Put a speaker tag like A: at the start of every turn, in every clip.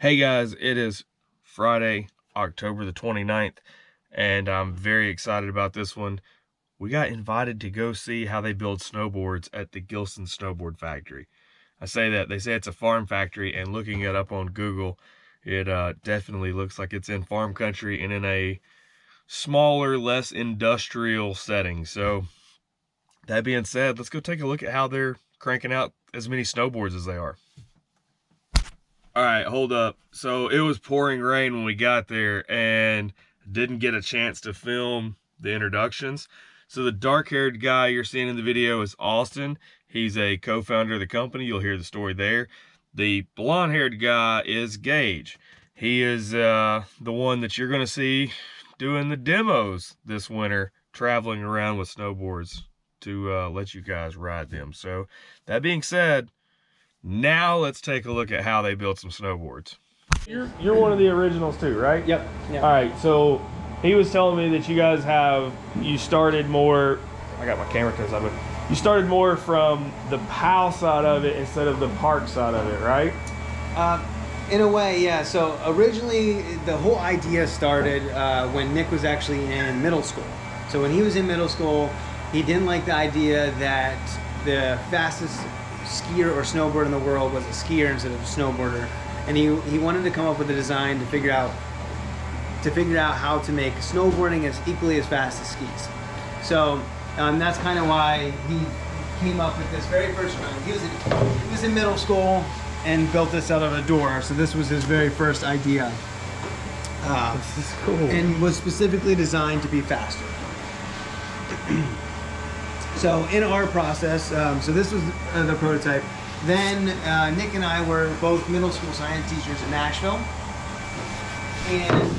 A: Hey guys, it is Friday, October the 29th, and I'm very excited about this one. We got invited to go see how they build snowboards at the Gilson snowboard factory. I say that, they say it's a farm factory, and looking it up on Google, it definitely looks like it's in farm country and in a smaller, less industrial setting. So that being said, let's go take a look at how they're cranking out as many snowboards as they are. All right, hold up. So it was pouring rain when we got there and didn't get a chance to film the introductions. So the dark-haired guy you're seeing in the video is Austin. He's a co-founder of the company. You'll hear the story there. The blonde-haired guy is Gage. He is the one that you're going to see doing the demos this winter, traveling around with snowboards to let you guys ride them. So that being said, now let's take a look at how they built some snowboards. You're one of the originals too, right?
B: Yep.
A: All right, so he was telling me that you started more, I got my camera close on, but you started more from the POW side of it instead of the park side of it, right?
B: In a way, yeah. So originally the whole idea started when Nick was actually in middle school. So when he was in middle school, he didn't like the idea that the fastest skier or snowboarder in the world was a skier instead of a snowboarder, and he wanted to come up with a design to figure out how to make snowboarding as equally as fast as skis. So that's kind of why he came up with this very first one. He was in middle school and built this out of a door. So this was his very first idea.
A: This is cool.
B: And was specifically designed to be faster. So in our process, so this was the prototype. Then Nick and I were both middle school science teachers in Nashville, and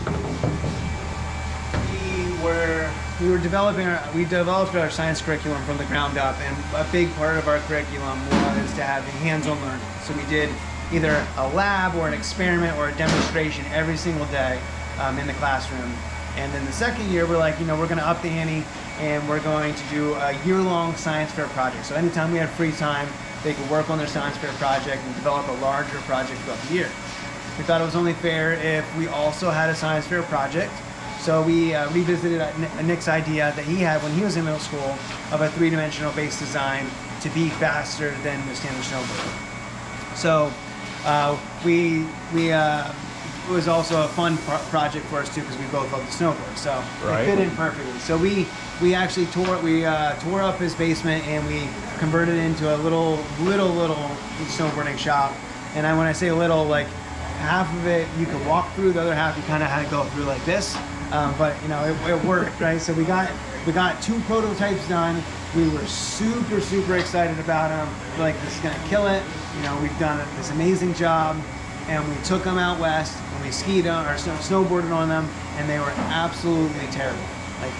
B: we developed our science curriculum from the ground up, and a big part of our curriculum was to have hands-on learning. So we did either a lab or an experiment or a demonstration every single day in the classroom. And then the second year, we're like, we're going to up the ante, and we're going to do a year-long science fair project. So anytime we had free time, they could work on their science fair project and develop a larger project throughout the year. We thought it was only fair if we also had a science fair project. So we revisited Nick's idea that he had when he was in middle school of a three-dimensional base design to be faster than the standard snowboard. So it was also a fun project for us too, because we both love the snowboard, so it fit in perfectly. So we actually tore up his basement, and we converted it into a little snowboarding shop. And when I say little, like half of it you could walk through, the other half you kind of had to go through like this. But it worked, right? So we got 2 prototypes done. We were super excited about them. We're like, this is gonna kill it. We've done this amazing job. And we took them out west, and we skied on or snowboarded on them, and they were absolutely terrible. Like,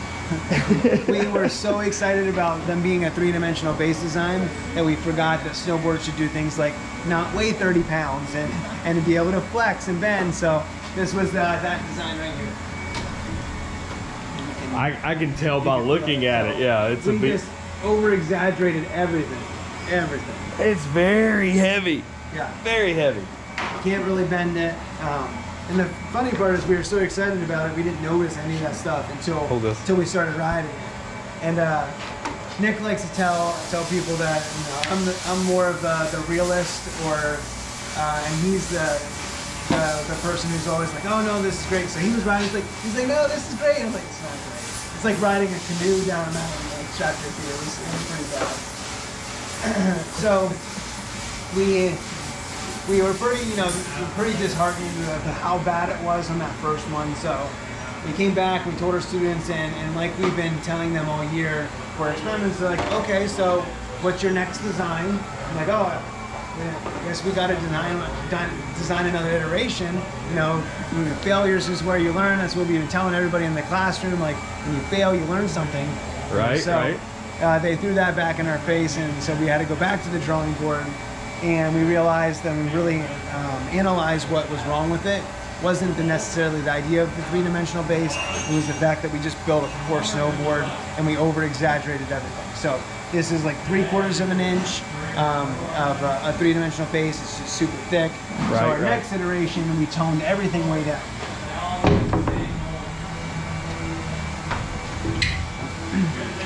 B: we were so excited about them being a three-dimensional base design that we forgot that snowboards should do things like not weigh 30 pounds and to be able to flex and bend. So this was that design right here.
A: I can tell by looking at it. Yeah,
B: We just over-exaggerated everything.
A: It's very heavy.
B: Yeah.
A: Very heavy.
B: Can't really bend it. And the funny part is we were so excited about it, we didn't notice any of that stuff until we started riding it. And Nick likes to tell people that I'm more of the realist, and he's the person who's always like, oh no, this is great. So he was riding, he's like, no, this is great. And I'm like, it's not great. It's like riding a canoe down a mountain, like strapped to your feet. It was pretty bad. So we were pretty disheartened with how bad it was on that first one. So we came back, we told our students, and like we've been telling them all year, for experiments, they're like, okay, so what's your next design? I'm like, oh, I guess we got to design another iteration. Failures is where you learn. That's what we've been telling everybody in the classroom. Like, when you fail, you learn something.
A: Right,
B: so, they threw that back in our face, and so we had to go back to the drawing board. And we realized and we really analyzed what was wrong with it. Wasn't necessarily the idea of the three-dimensional base. It was the fact that we just built a poor snowboard and we over-exaggerated everything. So this is like 3/4 of an inch of a three-dimensional face. It's just super thick. So our next iteration, we toned everything way down.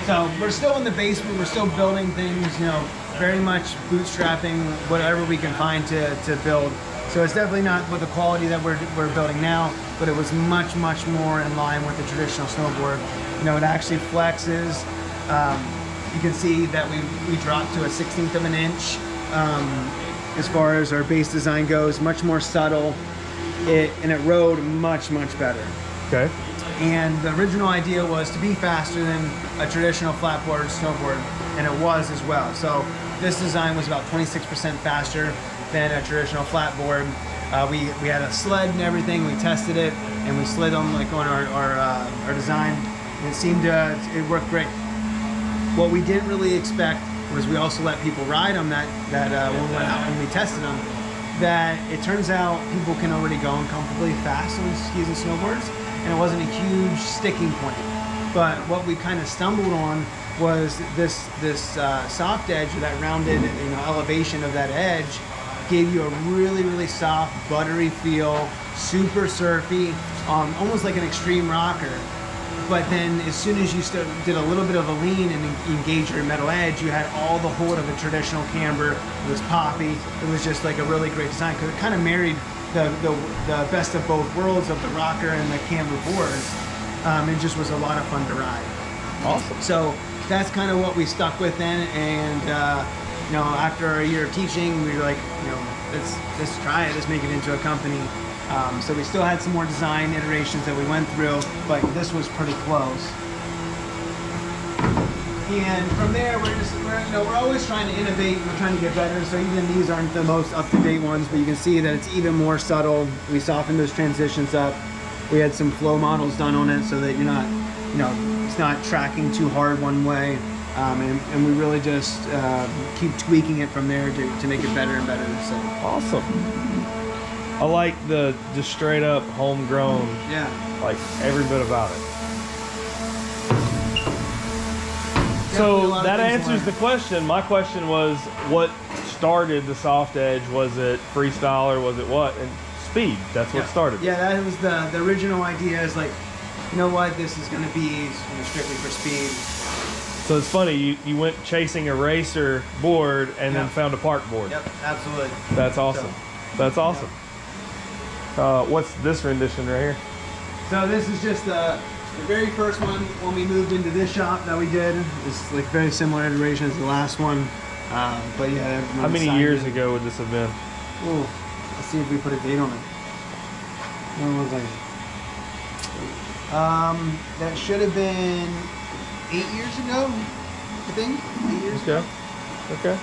B: So we're still in the basement. We're still building things, you know, very much bootstrapping whatever we can find to build. So it's definitely not with the quality that we're building now, but it was much more in line with the traditional snowboard. You know, it actually flexes. You can see that we dropped to a 1/16 of an inch as far as our base design goes. Much more subtle. And it rode much better.
A: Okay.
B: And the original idea was to be faster than a traditional flatboard snowboard, and it was as well. So this design was about 26% faster than a traditional flatboard. We had a sled and everything. We tested it, and we slid on like on our design. And it worked great. What we didn't really expect was we also let people ride them that when we went out and we tested them. That it turns out people can already go uncomfortably fast on skis and snowboards, and it wasn't a huge sticking point. But what we kind of stumbled on was this soft edge, or that rounded, you know, elevation of that edge, gave you a really soft, buttery feel, super surfy, almost like an extreme rocker. But then as soon as you did a little bit of a lean and engage your metal edge, you had all the hold of a traditional camber. It was poppy. It was just like a really great design because it kind of married the best of both worlds of the rocker and the camber boards. It just was a lot of fun to ride.
A: Awesome.
B: So that's kind of what we stuck with then. And you know, after a year of teaching, we were like, you know, let's try it. Let's make it into a company. So we still had some more design iterations that we went through, but this was pretty close. And from there, we're always trying to innovate. We're trying to get better. So even these aren't the most up-to-date ones, but you can see that it's even more subtle. We softened those transitions up. We had some flow models done on it so that you're not, you know, it's not tracking too hard one way. And we really just keep tweaking it from there to make it better and better. So
A: awesome. I like the just straight up homegrown.
B: Yeah.
A: Like every bit about it. So that answers the question. My question was, what started the soft edge? Was it freestyle or was it what? And speed. That's what started.
B: Yeah, that was the original idea. Is like, you know what? This is going to be strictly for speed.
A: So it's funny, you went chasing a racer board and then found a park board.
B: Yep, absolutely.
A: That's awesome. That's awesome. What's this rendition right here?
B: So this is just the very first one when we moved into this shop that we did. It's like very similar iteration as the last one. But yeah.
A: How many years ago would this have been?
B: Oh, let's see if we put a date on it. When was I? That should have been 8 years ago, I think. 8 years ago.
A: Okay.
B: Is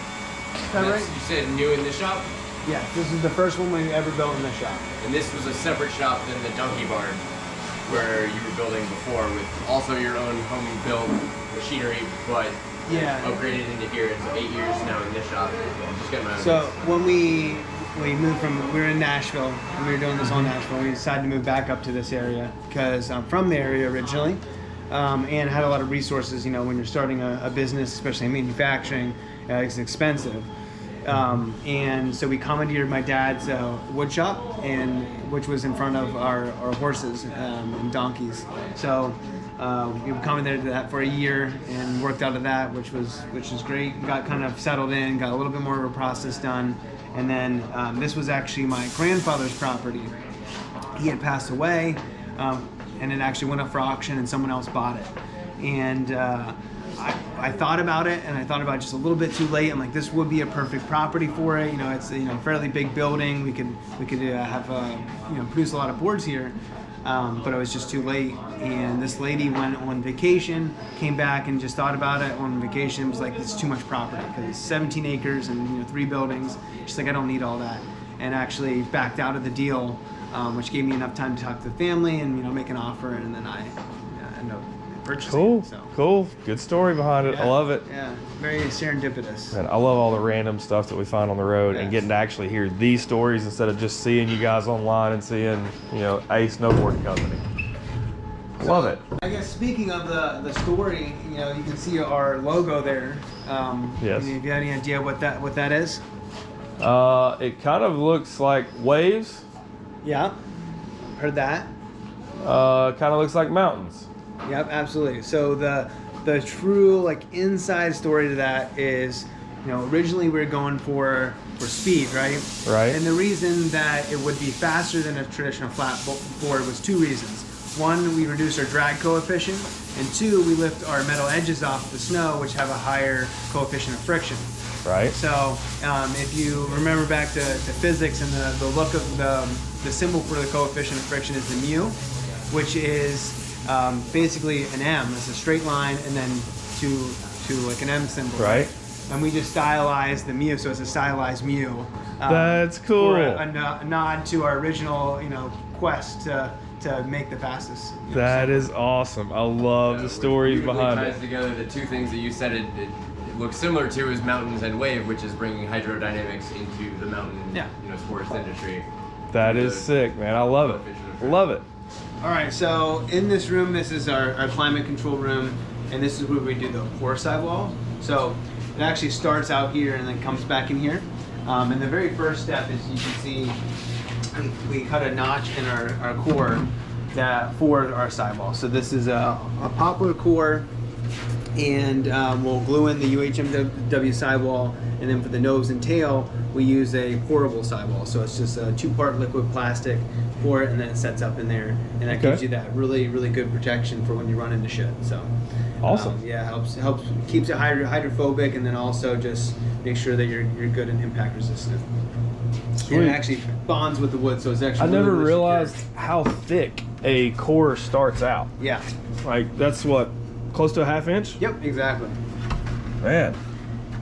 B: that right?
C: You said new in the shop?
B: Yeah, this is the first one we ever built in this shop.
C: And this was a separate shop than the Donkey Barn, where you were building before, with also your own home-built machinery, but upgraded into here. It's 8 years now in this shop. Just getting my own
B: So when we moved we were in Nashville, and we were doing this on Nashville. We decided to move back up to this area because I'm from the area originally, and had a lot of resources. You know, when you're starting a business, especially in manufacturing, it's expensive. And so we commandeered my dad's wood shop, which was in front of our horses and donkeys. So we commandeered that for a year and worked out of that, which was great. Got kind of settled in, got a little bit more of a process done, and then this was actually my grandfather's property. He had passed away, and it actually went up for auction, and someone else bought it. And I thought about it, and I thought about it just a little bit too late. I'm like, this would be a perfect property for it. You know, it's a fairly big building. We could have produce a lot of boards here, but it was just too late. And this lady went on vacation, came back, and just thought about it on vacation. It was like, it's too much property because it's 17 acres and 3 buildings. She's like, I don't need all that, and actually backed out of the deal, which gave me enough time to talk to the family and make an offer, and then I ended up purchasing.
A: Cool.
B: So.
A: Cool. Good story behind it.
B: Yeah.
A: I love it.
B: Yeah, very serendipitous.
A: And I love all the random stuff that we find on the road, and getting to actually hear these stories instead of just seeing you guys online and seeing, a snowboarding company. Love it.
B: I guess speaking of the story, you know, you can see our logo there.
A: Yes.
B: If you have any idea what that is?
A: It kind of looks like waves.
B: Yeah, heard that.
A: Kind of looks like mountains.
B: Yep, absolutely. So the true like inside story to that is, you know, originally we were going for speed, right?
A: Right.
B: And the reason that it would be faster than a traditional flat board was two reasons. One, we reduce our drag coefficient, and two, we lift our metal edges off the snow, which have a higher coefficient of friction.
A: Right.
B: So if you remember back to physics and the look of the symbol for the coefficient of friction is the mu, which is basically an M. It's a straight line and then to like an M symbol.
A: Right.
B: And we just stylized the mu, so it's a stylized mu.
A: That's cool.
B: For a nod to our original, you know, quest to make the fastest.
A: That is awesome. I love the stories behind
C: ties
A: it.
C: together the two things that you said it looks similar to is mountains and wave, which is bringing hydrodynamics into the mountain, you know, sports industry.
A: That is sick, man. I love it. Love it.
B: All right, so in this room, this is our climate control room, and this is where we do the pour sidewall. So it actually starts out here and then comes back in here. And the very first step is, you can see, we cut a notch in our core for our sidewall. So this is a poplar core, and we'll glue in the UHMW sidewall, and then for the nose and tail we use a pourable sidewall. So it's just a 2-part liquid plastic, pour it, and then it sets up in there, and that gives you that really good protection for when you run into shit. So
A: awesome.
B: Yeah, helps keeps it hydrophobic, and then also just make sure that you're good and impact resistant.
A: Sweet.
B: And it actually bonds with the wood, so it's actually
A: I never
B: really
A: realized
B: secure.
A: how thick a core starts out.
B: Yeah.
A: Like, that's what, close to a 1/2 inch?
B: Yep, exactly.
A: Man.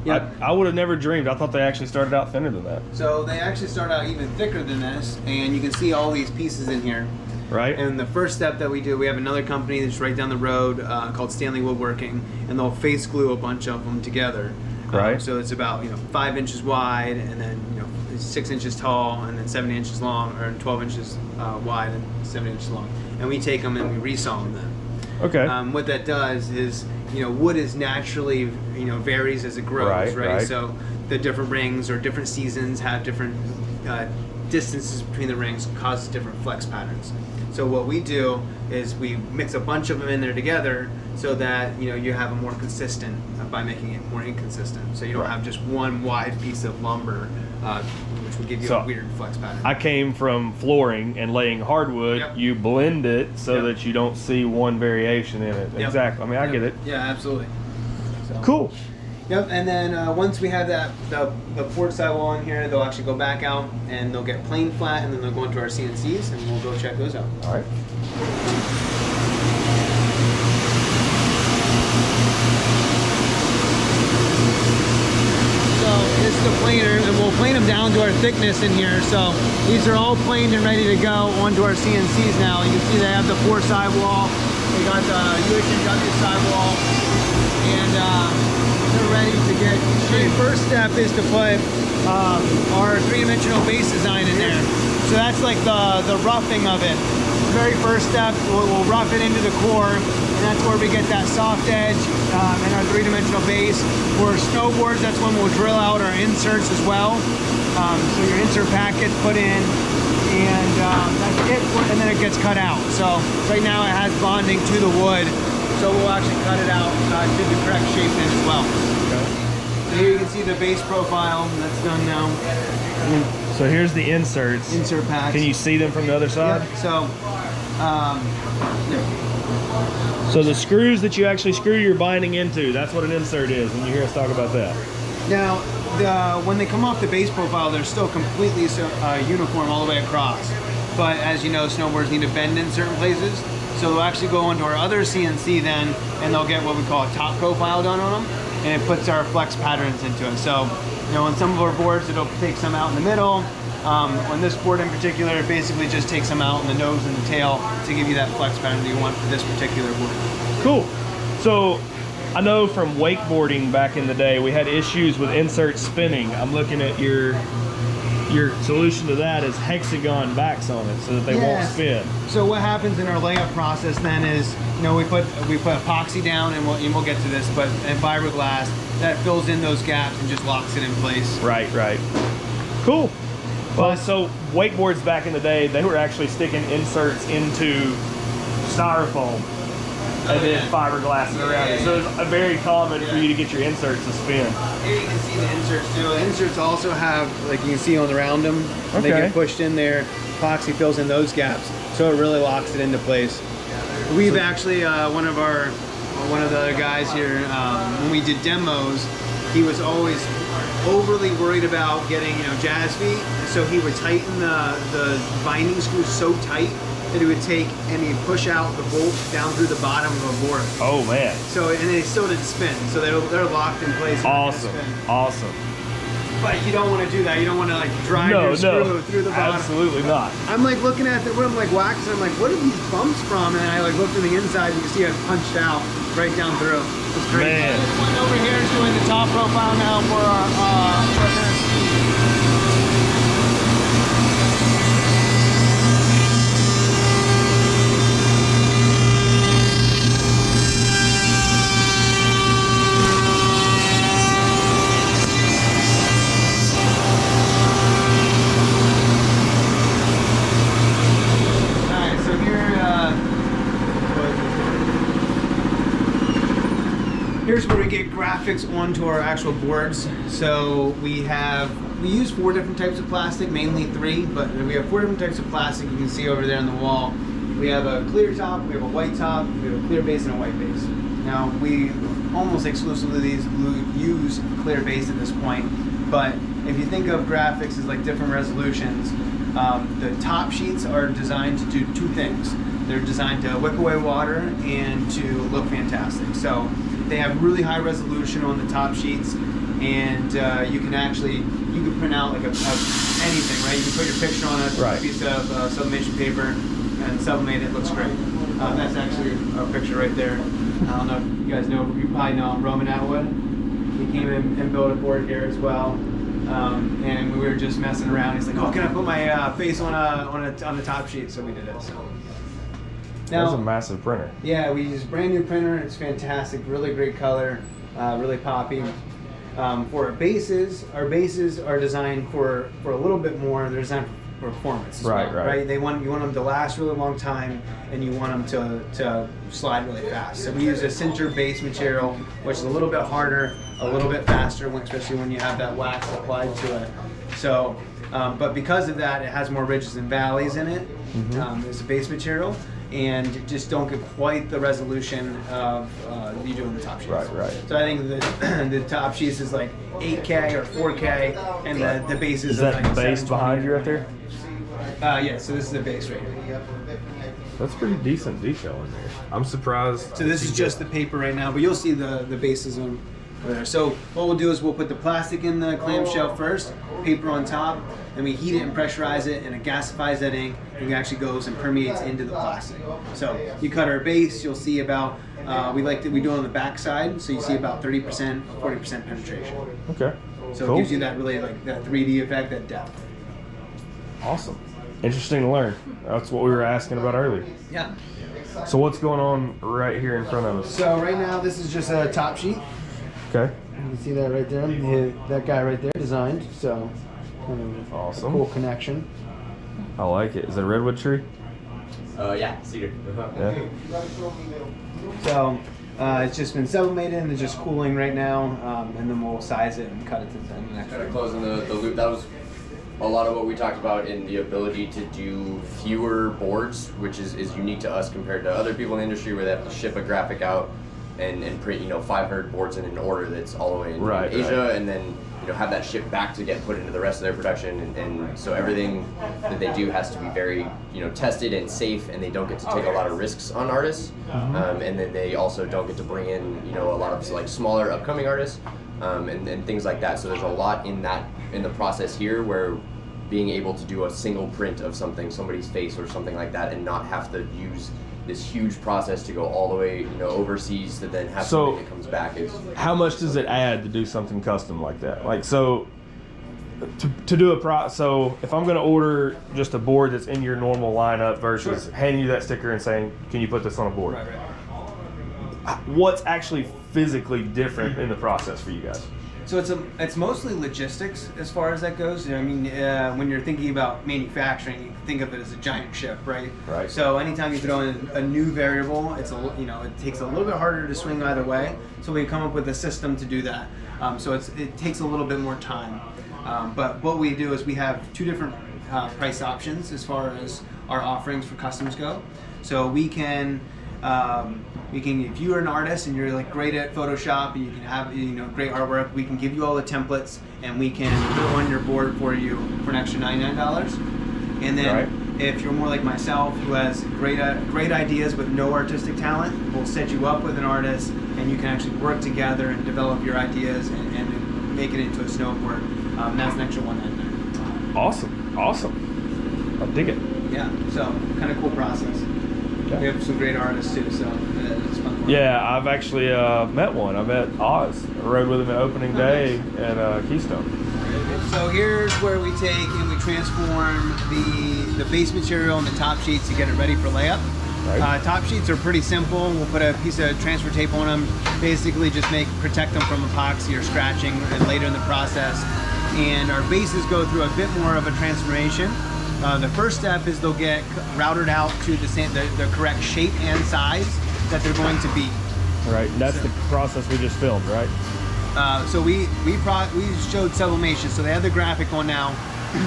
B: Yep.
A: I would have never dreamed. I thought they actually started out thinner than that.
B: So they actually start out even thicker than this, and you can see all these pieces in here.
A: Right.
B: And the first step that we do, we have another company that's right down the road called Stanley Woodworking, and they'll face glue a bunch of them together.
A: Right.
B: So it's about 5 inches wide, and then 6 inches tall, and then 7 inches long, or 12 inches wide and 7 inches long. And we take them and we resaw them then.
A: Okay.
B: What that does is, wood is naturally, varies as it grows, right? So the different rings or different seasons have different distances between the rings, causes different flex patterns. So what we do is we mix a bunch of them in there together so that you have a more consistent by making it more inconsistent. So you don't have just one wide piece of lumber, which would give you a weird flex pattern.
A: I came from flooring and laying hardwood.
B: Yep.
A: You blend it so that you don't see one variation in it.
B: Yep.
A: Exactly. I mean, I get it.
B: Yeah, absolutely. So.
A: Cool.
B: Yep, and then once we have the port sidewall in here, they'll actually go back out and they'll get plane flat, and then they'll go into our CNCs, and we'll go check those out.
A: All right.
B: So this is the planer, and we'll plane them down to our thickness in here. So these are all planed and ready to go onto our CNCs now. You can see they have the port sidewall, they got the UHMW sidewall, and they're ready to get shaped. The first step is to put our 3-dimensional base design in there. So that's like the roughing of it. The very first step, we'll rough it into the core, and that's where we get that soft edge and our 3-dimensional base. For snowboards, that's when we'll drill out our inserts as well. So your insert pack gets put in, and that's it, and then it gets cut out. So right now it has bonding to the wood. So we'll actually cut it out to the correct shape then as well. Okay. So here you can see the base profile. That's done now.
A: So here's the inserts.
B: Insert packs.
A: Can you see them from the other side?
B: Yep. So,
A: So the screws that you actually screw your binding into, that's what an insert is, and you hear us talk about that.
B: Now, when they come off the base profile, they're still completely uniform all the way across. But as you know, snowboards need to bend in certain places. So they'll actually go into our other CNC then, and they'll get what we call a top profile done on them, and it puts our flex patterns into it. So, on some of our boards, it'll take some out in the middle. On this board in particular, it basically just takes them out in the nose and the tail to give you that flex pattern that you want for this particular board.
A: Cool. So I know from wakeboarding back in the day, we had issues with inserts spinning. I'm looking at your your solution to that is hexagon backs on it so that they won't spin.
B: So what happens in our layup process then is, you know, we put epoxy down, and we'll get to this, but and fiberglass that fills in those gaps and just locks it in place.
A: Right, right. Cool. Well, so wakeboards back in the day, they were actually sticking inserts into styrofoam and then fiberglass around it. So it's very common for you to get your inserts to spin.
B: Here you can see the inserts too. The inserts also have, like you can see on around them, they get pushed in there. Epoxy fills in those gaps, so it really locks it into place. We've actually, one of the other guys here, when we did demos, he was always overly worried about getting, you know, jazz feet, so he would tighten the binding screws so tight that he would take and he'd push out the bolt down through the bottom of a board.
A: Oh man!
B: So and they still didn't spin, so they're locked in place.
A: Awesome, awesome.
B: But you don't want to do that. You don't want to like drive your screw through the bottom.
A: Absolutely not.
B: I'm like looking at the I'm like waxing. I'm like, what are these bumps from? And I like looked on the inside, and you can see it punched out right down through. It's crazy.
A: Man.
B: This one over here is doing the top profile now for our here's where we get graphics onto our actual boards. So we use 4 different types of plastic, mainly 3, but we have 4 different types of plastic. You can see over there on the wall. We have a clear top, we have a white top, we have a clear base and a white base. Now we almost exclusively use clear base at this point, but if you think of graphics as like different resolutions, the top sheets are designed to do 2 things. They're designed to wick away water and to look fantastic. So they have really high resolution on the top sheets, and you can print out like anything, right? You can put your picture on a piece of sublimation paper and sublimate it. Looks great. That's actually our picture right there. I don't know if you guys know. You probably know Roman Atwood. He came in and built a board here as well. And we were just messing around. He's like, "Oh, can I put my face on the top sheet?" So we did it. So. Now,
A: that's a massive printer.
B: Yeah, we use a brand new printer. It's fantastic, really great color, really poppy. For our bases are designed for a little bit more. They're designed for performance. Right. You want them to last a really long time, and you want them to slide really fast. So we use a sinter base material, which is a little bit harder, a little bit faster, especially when you have that wax applied to it. So, but because of that, it has more ridges and valleys in it. As a base material. And just don't get quite the resolution of you do in the top sheets.
A: Right.
B: So I think the top sheets is like 8K or 4K, and the base is
A: that
B: like
A: base behind you right there?
B: Yeah, so this is the base right here.
A: That's pretty decent detail in there. I'm surprised.
B: So this is just the paper right now, but you'll see the bases on there. So what we'll do is we'll put the plastic in the clamshell first, paper on top, and we heat it and pressurize it, and it gasifies that ink, and it actually goes and permeates into the plastic. So you cut our base, you'll see about, we do it on the back side, so you see about 30%, 40% penetration.
A: Okay.
B: So
A: cool.
B: It gives you that really like that 3D effect, that depth.
A: Awesome. Interesting to learn. That's what we were asking about earlier.
B: Yeah.
A: So what's going on right here in front of us?
B: So right now this is just a top sheet.
A: Okay.
B: You can see that right there. That guy right there designed. So
A: awesome.
B: Cool connection.
A: I like it. Is it a redwood tree?
C: Yeah, cedar.
A: Yeah.
B: So it's just been sublimated and it's just cooling right now, and then we'll size it and cut it to the next.
C: Kind of closing the loop. That was a lot of what we talked about in the ability to do fewer boards, which is unique to us compared to other people in the industry where they have to ship a graphic out and print 500 boards in an order that's all the way in Asia, and then have that shipped back to get put into the rest of their production, and so everything that they do has to be very tested and safe, and they don't get to take a lot of risks on artists, and then they also don't get to bring in a lot of like smaller upcoming artists, and things like that. So there's a lot in the process here where being able to do a single print of somebody's face or something like that, and not have to use this huge process to go all the way overseas to then have something that comes back is.
A: How much does it add to do something custom like that? Like, so to do a so if I'm going to order just a board that's in your normal lineup versus handing you that sticker and saying, can you put this on a board? What's actually physically different in the process for you guys?
B: So it's mostly logistics as far as that goes. You know, I mean, when you're thinking about manufacturing, you think of it as a giant ship, right?
A: Right.
B: So anytime you throw in a new variable, it takes a little bit harder to swing either way. So we come up with a system to do that. So it takes a little bit more time. But what we do is we have two different price options as far as our offerings for customs go. So we can, if you're an artist and you're like great at Photoshop and you can have great artwork, we can give you all the templates and we can put it on your board for you for an extra $99. And then if you're more like myself who has great ideas but no artistic talent, we'll set you up with an artist and you can actually work together and develop your ideas and make it into a snowboard. That's an extra $199.
A: Awesome. I dig it.
B: Yeah, so kind of cool process. We have some great artists too, so it's fun.
A: Yeah, I've actually met one. I met Oz. I rode with him at opening day at Keystone.
B: So here's where we take and we transform the base material and the top sheets to get it ready for layup. Right. Top sheets are pretty simple. We'll put a piece of transfer tape on them, basically just protect them from epoxy or scratching and later in the process. And our bases go through a bit more of a transformation. The first step is they'll get routed out to the correct shape and size that they're going to be.
A: Right, and that's the process we just filmed, right?
B: So we showed sublimation. So they have the graphic on now.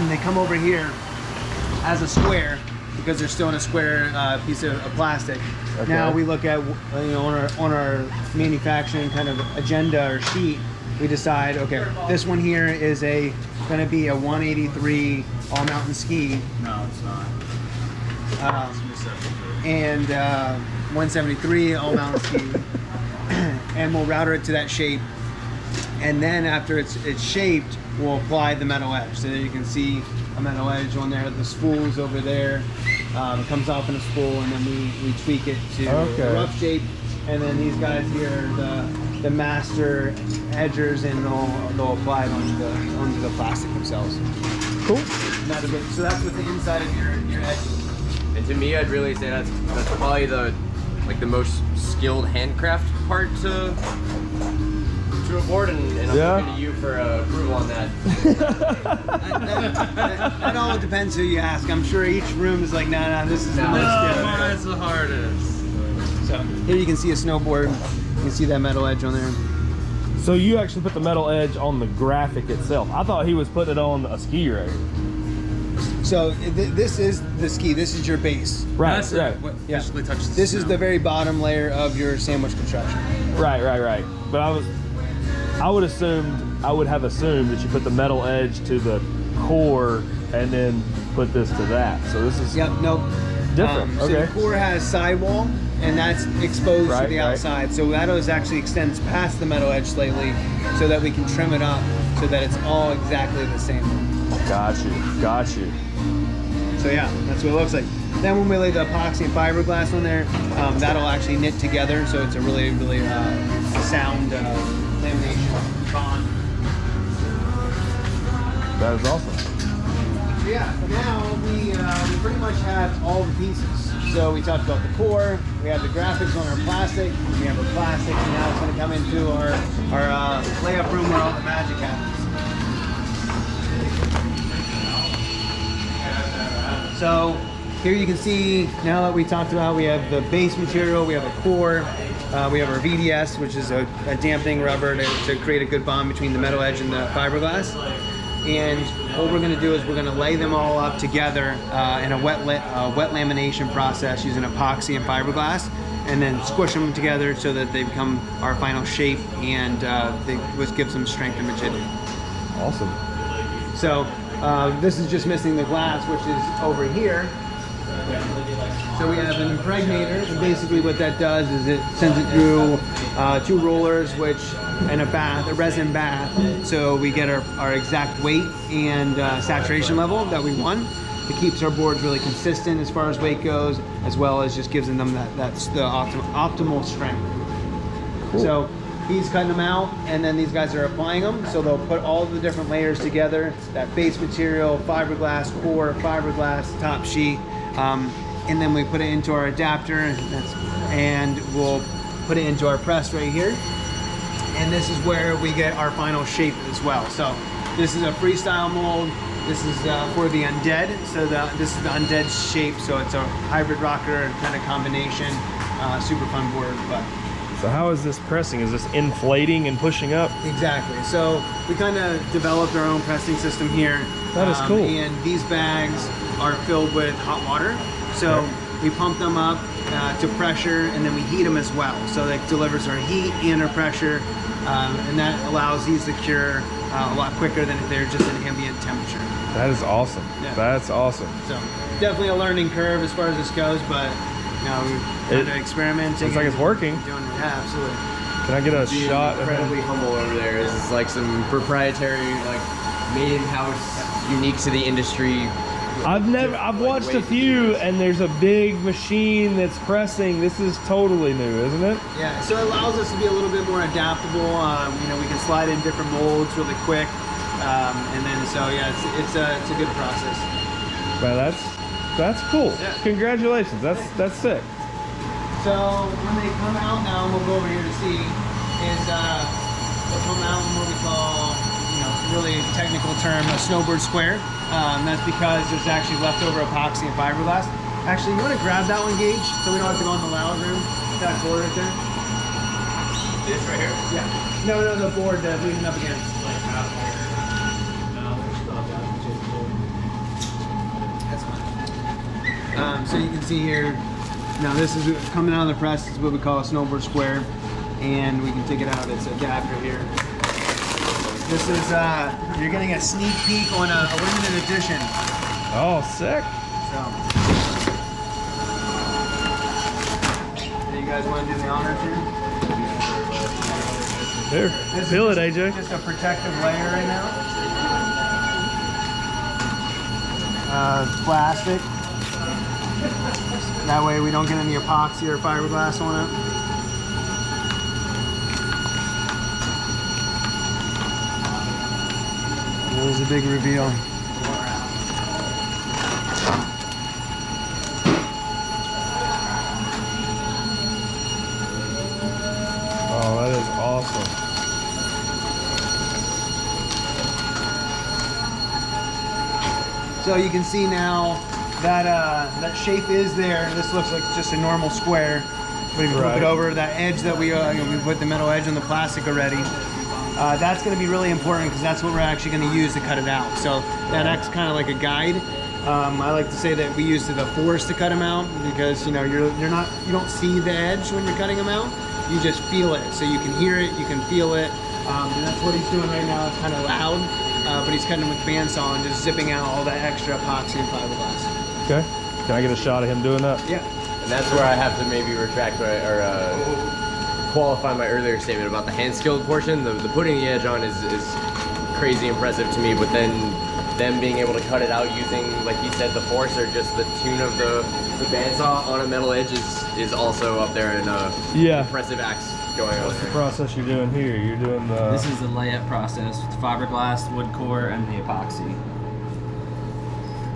B: They come over here as a square because they're still in a square piece of plastic. Okay. Now we look at on our manufacturing kind of agenda or sheet. We decide, okay, this one here is going to be a 183 all mountain ski.
D: No, it's not.
B: And 173 all mountain ski. And we'll router it to that shape. And then after it's shaped, we'll apply the metal edge. So you can see a metal edge on there. The spool's over there. It comes off in a spool, and then we tweak it to a rough shape. And then these guys here are the master edgers, and they'll apply it onto the plastic themselves.
A: Cool.
B: So that's what the inside of your edge is.
C: And to me, I'd really say that's probably the most skilled handcraft part to a board, and I'm looking to you for approval on that.
B: That all depends who you ask. I'm sure each room is like, nah, this is the most skilled.
D: Mine's the hardest.
B: So here you can see a snowboard. You can see that metal edge on there.
A: So you actually put the metal edge on the graphic itself. I thought he was putting it on a ski rig.
B: So this is the ski. This is your base.
A: Right.
D: That's what visually touches the
B: This
D: snow.
B: is the very bottom layer of your sandwich construction.
A: Right. But I would have assumed that you put the metal edge to the core and then put this to that. So this is different.
B: So the core has sidewall, and that's exposed to the outside.
A: Right.
B: So that actually extends past the metal edge slightly, so that we can trim it up so that it's all exactly the same.
A: Got you.
B: So yeah, that's what it looks like. Then when we lay the epoxy and fiberglass on there, that'll actually knit together, so it's a really sound lamination bond.
A: That is awesome.
B: So yeah, now we pretty much have all the pieces. So we talked about the core, we have the graphics on our plastic, we have our plastic, and now it's going to come into our layup room where all the magic happens. So here you can see, now that we talked about, we have the base material, we have a core, we have our VDS, which is a dampening rubber to create a good bond between the metal edge and the fiberglass. And what we're going to do is we're going to lay them all up together in a wet lamination process using epoxy and fiberglass, and then squish them together so that they become our final shape, and which gives them strength and rigidity.
A: Awesome.
B: So this is just missing the glass, which is over here. So we have an impregnator, and basically what that does is it sends it through 2 rollers, and a resin bath, so we get our exact weight and saturation level that we want. It keeps our boards really consistent as far as weight goes, as well as just gives them the optimal strength. Cool. So he's cutting them out, and then these guys are applying them. So they'll put all the different layers together, that base material, fiberglass core, fiberglass top sheet, and then we put it into our adapter, and we'll put it into our press right here. And this is where we get our final shape as well. So this is a freestyle mold. This is for the Undead. So this is the Undead shape. So it's a hybrid rocker kind of combination. Super fun board. But
A: so how is this pressing? Is this inflating and pushing up?
B: exactly. So we kind of developed our own pressing system here.
A: That is cool.
B: And these bags are filled with hot water. So we pump them up to pressure, and then we heat them as well. So that delivers our heat and our pressure, and that allows these to cure a lot quicker than if they're just an ambient temperature.
A: That is awesome.
B: Yeah.
A: That's awesome.
B: So definitely a learning curve as far as this goes, but you know, we're kind of experimenting.
A: Looks like it's working.
B: Doing it. Yeah, absolutely.
A: Can I get a
C: Being
A: shot?
C: incredibly humble over there. This is like some proprietary, like made in house, unique to the industry.
A: I've watched a few, and there's a big machine that's pressing. This is totally new, isn't it?
B: Yeah, so it allows us to be a little bit more adaptable. You know, we can slide in different molds really quick, and then so yeah, it's a good process.
A: Man, that's cool.
B: Yeah.
A: Congratulations. That's sick.
B: So when they come out now, and we'll go over here to see, is they'll come out in what we call, you know, really technical term, a snowboard square. That's because there's actually leftover epoxy and fiberglass. Actually, you want to grab that one, Gage, so we don't have to go in the loud room. That board right there.
C: This right here?
B: Yeah. No, the board that leaning up against. That's fine. So you can see here, now this is coming out of the press. This is what we call a snowboard square, and we can take it out of its adapter here. This is, you're getting a sneak peek on a limited edition.
A: Oh, sick.
B: So you guys want to do the honors here?
A: Here, feel it, AJ.
B: Just a protective layer right now. Plastic. That way we don't get any epoxy or fiberglass on it. It was a big reveal.
A: Oh, that is awesome.
B: So you can see now that that shape is there. This looks like just a normal square. But if you flip it over, that edge that we put the metal edge on the plastic already. That's going to be really important because that's what we're actually going to use to cut it out. So that acts kind of like a guide. I like to say that we use the force to cut them out because you know you don't see the edge when you're cutting them out. You just feel it, so you can hear it, you can feel it, and that's what he's doing right now. It's kind of loud, but he's cutting them with bandsaw and just zipping out all that extra epoxy and fiberglass.
A: Okay. Can I get a shot of him doing that?
B: Yeah.
C: And that's where I have to maybe retract my, or qualify my earlier statement about the hand-skilled portion. The putting the edge on is crazy impressive to me, but then them being able to cut it out using, like you said, the force or just the tune of the bandsaw on a metal edge is also up there in impressive acts going on.
A: What's the process you're doing here? You're doing the...
E: This is the layup process with fiberglass, wood core, and the epoxy.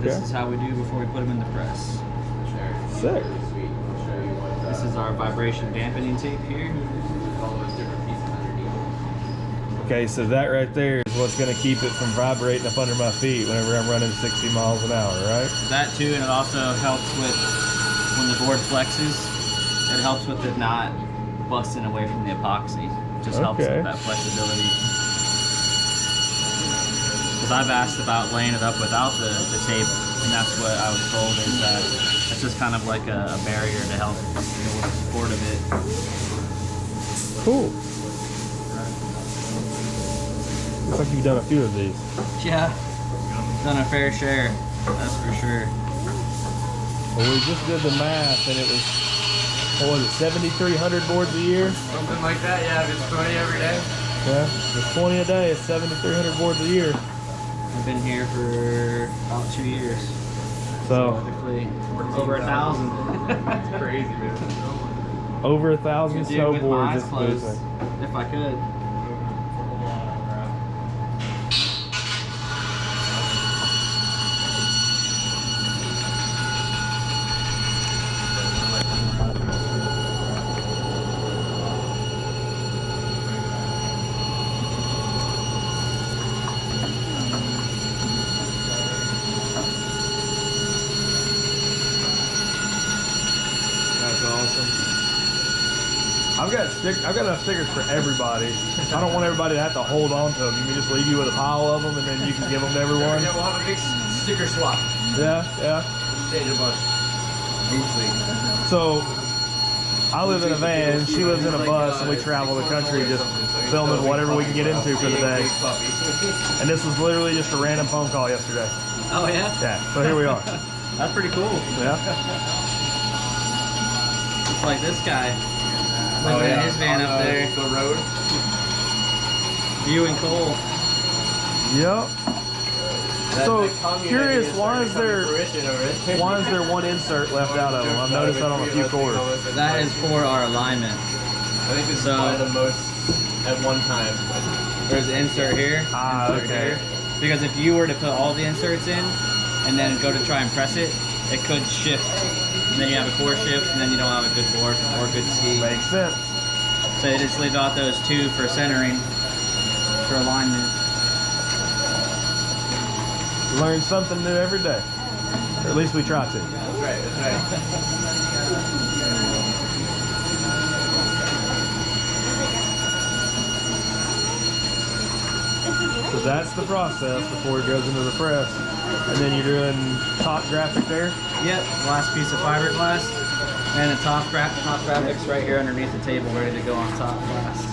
E: This is how we do before we put them in the press.
A: Sick.
E: This is our vibration dampening tape here.
A: Okay, so that right there is what's going to keep it from vibrating up under my feet whenever I'm running 60 miles an hour, right?
E: That too, and it also helps with when the board flexes. It helps with it not busting away from the epoxy. It just helps with that flexibility. Because I've asked about laying it up without the tape, and that's what I was told is that it's just kind of like a barrier to help with the support of it.
A: Cool. Looks like you've done a few of these.
E: Yeah, done a fair share, that's for sure.
A: Well, we just did the math, and it was, what was it, 7,300 boards a year?
C: Something like that, yeah, if it's 20 every day.
A: Yeah, it's 20 a day, it's 7,300 boards a year.
E: I've been here for about 2 years.
A: So
E: hopefully over 1,000.
C: That's crazy, man.
A: over 1,000 snowboards.
E: There's If I could.
A: That's awesome. I've got enough stickers for everybody. I don't want everybody to have to hold on to them. You can just leave you with a pile of them, and then you can give them to everyone.
C: Yeah, we'll have a big sticker swap.
A: Yeah, yeah.
C: Change a bunch. Easily.
A: So, I live in a van, she lives in a bus, and we travel the country just filming whatever we can get into for the day. And this was literally just a random phone call yesterday.
E: Oh yeah?
A: Yeah, so here we are.
E: That's pretty cool.
A: Yeah.
E: It's like this guy. Living in his van up there.
C: The road.
E: You and Cole.
A: Yep. So, curious, why is there one insert left out of them? I've noticed that on a few cores.
E: That is for our alignment.
C: I think this is probably the most at one time.
E: There's an insert here.
A: Ah,
E: insert
A: okay.
E: here. Because if you were to put all the inserts in and then go to try and press it, it could shift. And then you have a core shift, and then you don't have a good board or good ski.
A: Makes sense.
E: So you just leave out those two for centering, for alignment.
A: Learn something new every day. Or at least we try to.
C: That's right, that's right.
A: So that's the process before it goes into the press. And then you're doing top graphic there?
E: Yep, last piece of fiberglass. And the top graphics right here underneath the table, ready to go on top glass.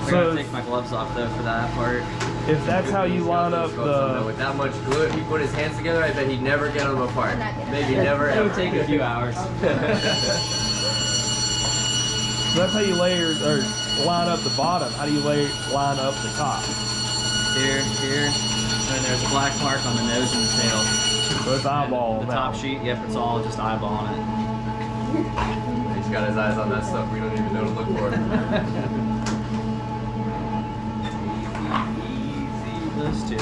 E: I gotta take my gloves off though for that part.
A: If that's how you line up the...
C: With that much glue, if he put his hands together, I bet he'd never get them apart. Maybe never
E: It
C: ever.
E: would take a few hours.
A: So that's how you layer or line up the bottom. How do you line up the top?
E: Here, and there's a black mark on the nose and the tail.
A: So it's eyeball.
E: The top sheet, yep, it's all just eyeballing it.
C: He's got his eyes on that stuff. We don't even know to look for it.
E: Easy, those two.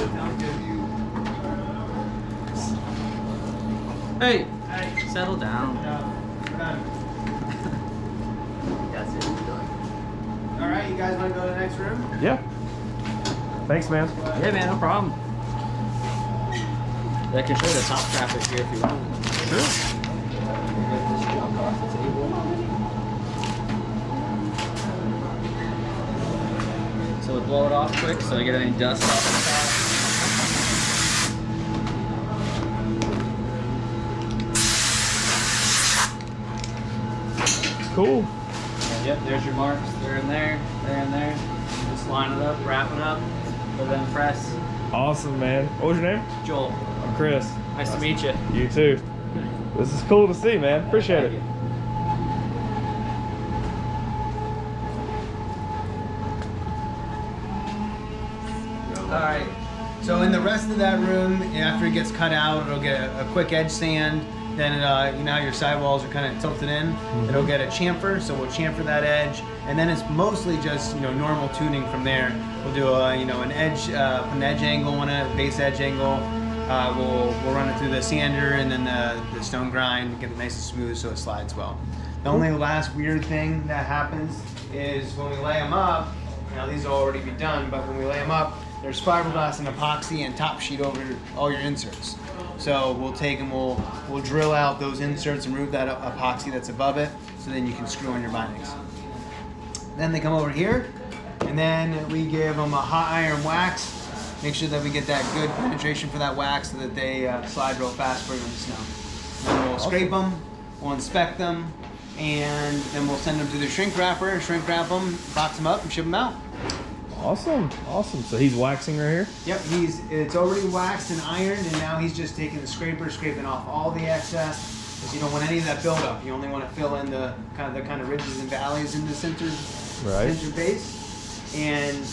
E: Hey, settle down.
C: That's it.
B: All right, you guys want to go to the next room?
A: Yeah. Thanks, man.
E: Yeah, man, no problem. I can show you the top graphic here if you want.
A: Sure.
E: Just jump off the table. So we blow it off quick so I get any dust off the top.
A: Cool.
E: And yep, there's your marks. They're in there, they're in there. Just line it up, wrap it up, put it in press.
A: Awesome, man. What was your name?
E: Joel,
A: I'm Chris.
E: nice to meet you.
A: You too. This is cool to see, man. Appreciate it.
B: Alright, so in the rest of that room, after it gets cut out, it'll get a quick edge sand. Then you know how your sidewalls are kind of tilted in. It'll get a chamfer, so we'll chamfer that edge, and then it's mostly just normal tuning from there. We'll do a an edge angle on it, base edge angle. We'll run it through the sander and then the stone grind, get it nice and smooth so it slides well. The only last weird thing that happens is when we lay them up. Now these will already be done, but when we lay them up, there's fiberglass and epoxy and top sheet over all your inserts. So we'll take and we'll drill out those inserts and remove that epoxy that's above it, so then you can screw on your bindings. Then they come over here, and then we give them a hot iron wax. Make sure that we get that good penetration for that wax so that they slide real fast for you in the snow. Then we'll scrape them, we'll inspect them, and then we'll send them to the shrink wrapper, shrink wrap them, box them up, and ship them out.
A: Awesome, awesome. So he's waxing right here?
B: Yep, it's already waxed and ironed, and now he's just taking the scraper, scraping off all the excess, because you don't want any of that buildup. You only want to fill in the kind of ridges and valleys in the center base, and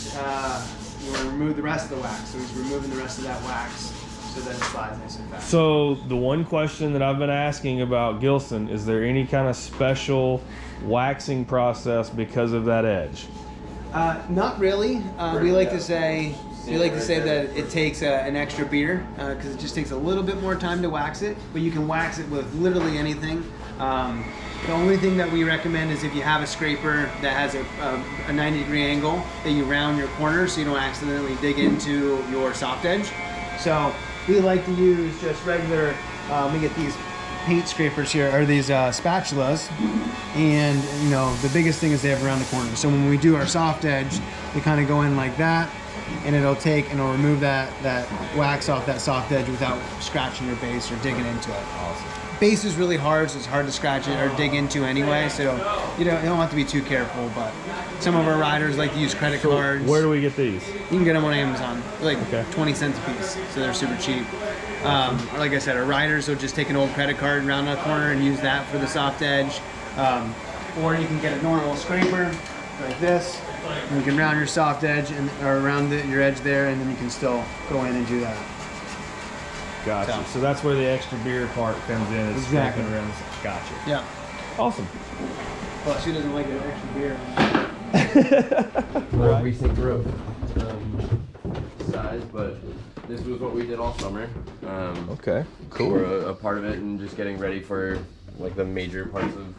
B: you want to remove the rest of the wax. So he's removing the rest of that wax so that it slides nice and fast.
A: So the one question that I've been asking about Gilson, is there any kind of special waxing process because of that edge?
B: Not really. We like to say that it takes an extra beer because it just takes a little bit more time to wax it. But you can wax it with literally anything. The only thing that we recommend is if you have a scraper that has a 90-degree angle, that you round your corners so you don't accidentally dig into your soft edge. So we like to use just regular. We get these paint scrapers here, or these spatulas, and you know the biggest thing is they have around the corner. So when we do our soft edge, we kind of go in like that, and it'll remove that wax off that soft edge without scratching your base or digging into it.
A: Awesome.
B: Base is really hard, so it's hard to scratch it or dig into anyway. So you don't have to be too careful. But some of our riders like to use credit cards.
A: Where do we get these?
B: You can get them on Amazon, like 20 cents a piece, so they're super cheap. Like I said, our riders will just take an old credit card, round a corner, and use that for the soft edge. Or you can get a normal scraper like this, and you can round your soft edge or around your edge there, and then you can still go in and do that.
A: Gotcha. So that's where the extra beer part comes in. It's
B: Exactly.
A: around. Gotcha.
B: Yeah.
A: Awesome.
B: Plus, who doesn't like an extra beer?
C: More recent growth size, but this was what we did all summer.
A: Okay. Cool.
C: We're a part of it and just getting ready for like the major parts of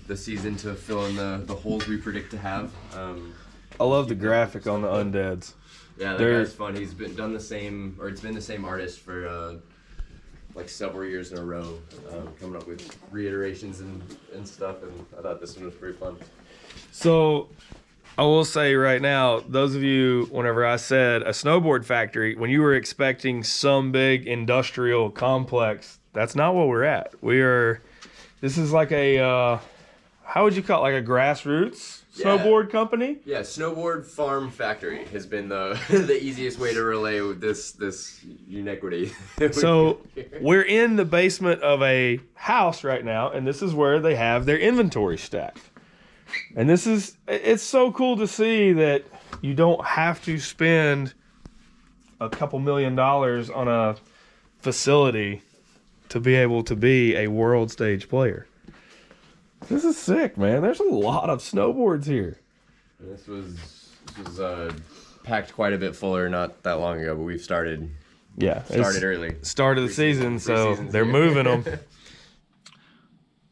C: the season to fill in the holes we predict to have.
A: I love the graphic on the Undeads.
C: Yeah, that guy's fun. He's been the same artist for like several years in a row, coming up with reiterations and stuff. And I thought this one was pretty fun.
A: So I will say right now, those of you, whenever I said a snowboard factory, when you were expecting some big industrial complex, that's not what we're at. This is like a, how would you call it? Like a grassroots snowboard company?
C: Yeah, snowboard farm factory has been the the easiest way to relay with this uniquity.
A: So we're in the basement of a house right now, and this is where they have their inventory stacked. And it's so cool to see that you don't have to spend a couple $1 million on a facility to be able to be a world stage player. This is sick, man. There's a lot of snowboards here.
C: This was packed quite a bit fuller not that long ago, but we've started early.
A: Start of the season, so they're moving them.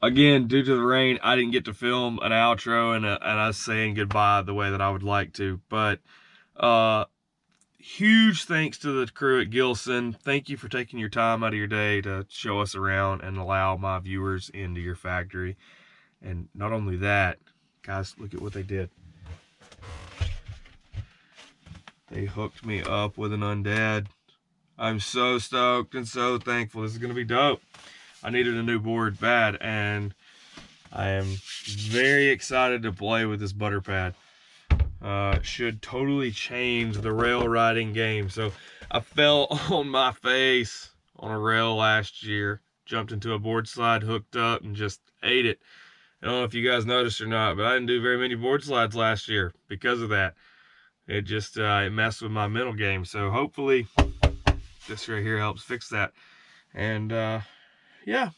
A: Again, due to the rain, I didn't get to film an outro and us saying goodbye the way that I would like to. But huge thanks to the crew at Gilson. Thank you for taking your time out of your day to show us around and allow my viewers into your factory. And not only that, guys, look at what they did. They hooked me up with an Undead. I'm so stoked and so thankful. This is going to be dope. I needed a new board bad, and I am very excited to play with this butter pad. Should totally change the rail riding game. So I fell on my face on a rail last year, jumped into a board slide, hooked up, and just ate it. I don't know if you guys noticed or not, but I didn't do very many board slides last year because of that. It just it messed with my mental game. So hopefully this right here helps fix that. And yeah,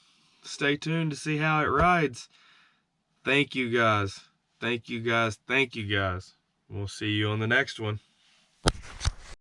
A: stay tuned to see how it rides. Thank you guys. Thank you guys. Thank you guys. We'll see you on the next one.